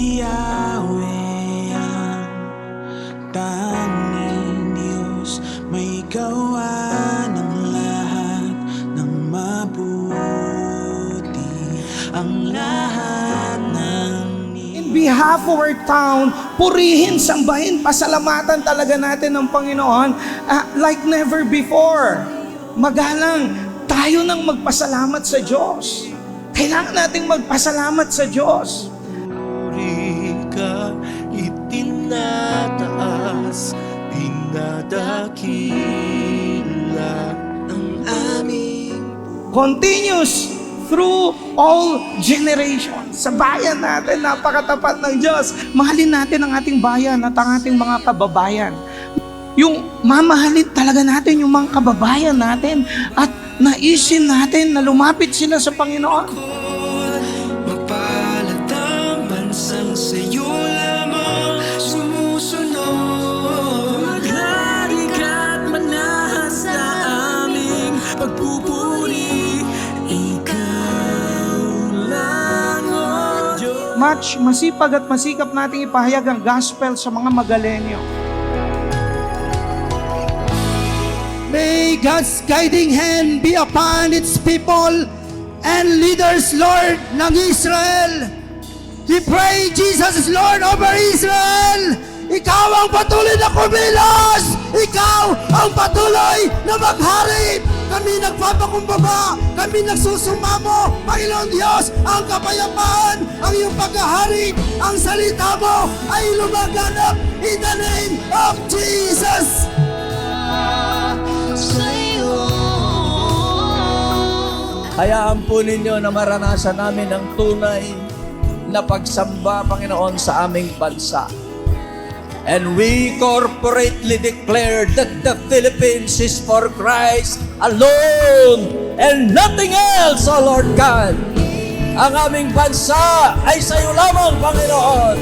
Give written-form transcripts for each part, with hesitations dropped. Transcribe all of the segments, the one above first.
Yahweh ang tanging Diyos, may gawa ng lahat ng mabuti, ang lahat ng In behalf of our town, purihin, sambahin, pasalamatan talaga natin ng Panginoon like never before. Magalang tayo nang magpasalamat sa Diyos. Kailangan nating magpasalamat sa Diyos. ka itinataas, dinadakila ang aming Continuous through all generations. Sa bayan natin, napakatapat ng Diyos. Mahalin natin ang ating bayan at ang ating mga kababayan. Yung mamahalin talaga natin yung mga kababayan natin at naisin natin na lumapit sila sa Panginoon. mapalad ang bansang sa'yo lamang sumusunod. Maghari ka't manahas na aming pagpupuri, ikaw lang, O Diyos. Much masipag at masikap nating ipahayag ang gospel sa mga Magalenyo. May God's guiding hand be upon its people and leaders, Lord, ng Israel. We pray Jesus is Lord over Israel. Ikaw ang patuloy na kumilos. Ikaw ang patuloy na maghari. Kami nagpapakumbaba. Kami nagsusumamo. Panginoon Diyos, ang kapayapaan, ang iyong paghahari, ang salita mo ay lumaganap in the name of Jesus. Hayaan po ninyo na maranasan namin ang tunay na pagsamba, Panginoon, sa aming bansa. And we corporately declare that the Philippines is for Christ alone and nothing else, O Lord God. Ang aming bansa ay sa iyo lamang, Panginoon.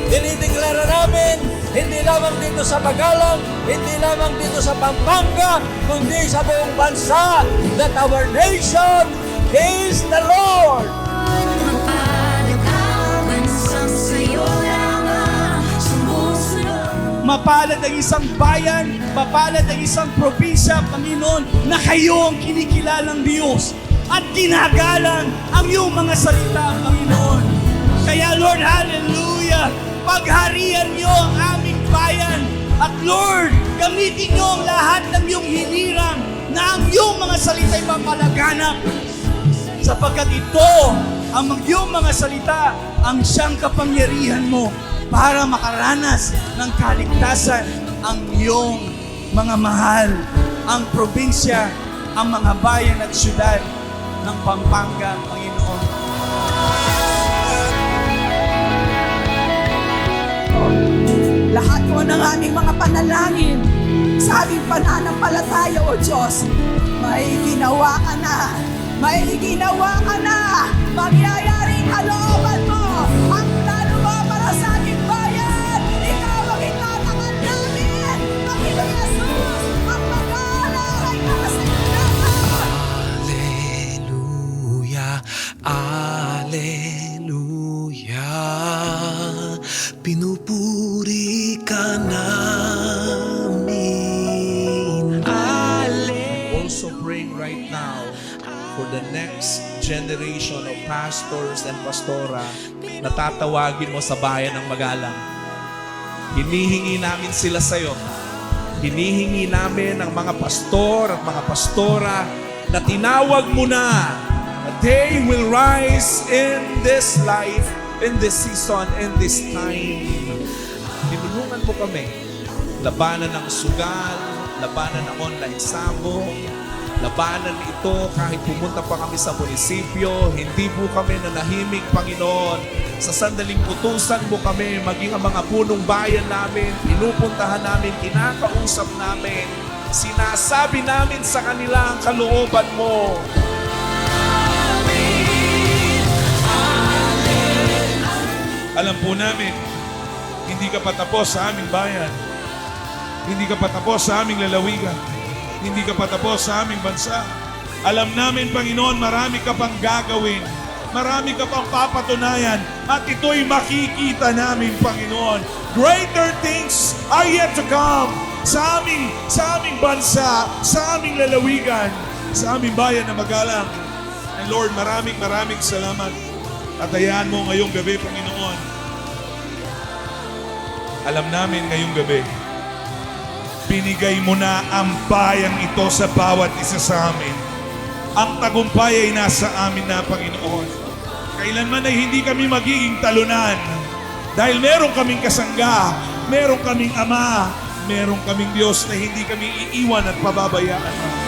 Dinideklara namin, hindi lamang dito sa Magalang, hindi lamang dito sa Pampanga, kundi sa buong bansa, that our nation is the Lord. Mapalad ang isang bayan, mapalad ang isang probinsya, Panginoon, na kayo ang kinikilalang Diyos at ginagalang ang iyong mga salita, Panginoon. Kaya Lord, hallelujah, pagharian niyo ang aming bayan at Lord, gamitin niyo ang lahat ng iyong hinirang na ang iyong mga salita ay mapalaganap. Sapagkat ito, ang iyong mga salita, ang siyang kapangyarihan mo para makaranas ng kaligtasan ang iyong mga mahal, ang probinsya, ang mga bayan at syudad ng Pampanga, Panginoon. Lahat po ng aming mga panalangin sa aming pananampalataya, O Diyos, may ginawa ka na. May ginawa ka na. Magyayaring kalooban mo ang plano mo para sa aming bayan. Ikaw ang itatangan namin. Panginoon Jesus, ang mag-aaral ay para sa iyo lamang. Alleluia, Alleluia, pinupuri ka namin. Also praying right now for the next generation of pastors and pastora na tatawagin mo sa bayan ng Magalang. Hinihingi namin sila sa iyo. Hinihingi namin ang mga pastor at mga pastora na tinawag mo na they will rise in this life, in this season, in this time. Tinulungan mo kami. Labanan ng sugal, labanan ng online sabo, labanan ito kahit pumunta pa kami sa munisipyo, hindi po kami nanahimik, Panginoon. Sa sandaling utusan mo kami, maging ang mga punong bayan namin, pinupuntahan namin, kinakausap namin, sinasabi namin sa kanila ang kalooban mo. Alam po namin, hindi ka patapos sa aming bayan. Hindi ka patapos sa aming lalawigan. Hindi ka patapos sa aming bansa. Alam namin, Panginoon, marami ka pang gagawin. marami ka pang papatunayan at ito'y makikita namin, Panginoon. Greater things are yet to come sa aming bansa, sa aming lalawigan, sa aming bayan na magalang. And Lord, maraming salamat. At hayaan mo ngayong gabi, Panginoon. Alam namin ngayong gabi, binigay mo na ang bayang ito sa bawat isa sa amin. Ang tagumpay ay nasa amin na, Panginoon. Kailanman ay hindi kami magiging talunan. Dahil meron kaming kasangga, meron kaming Ama, meron kaming Diyos na hindi kami iiwan at pababayaan.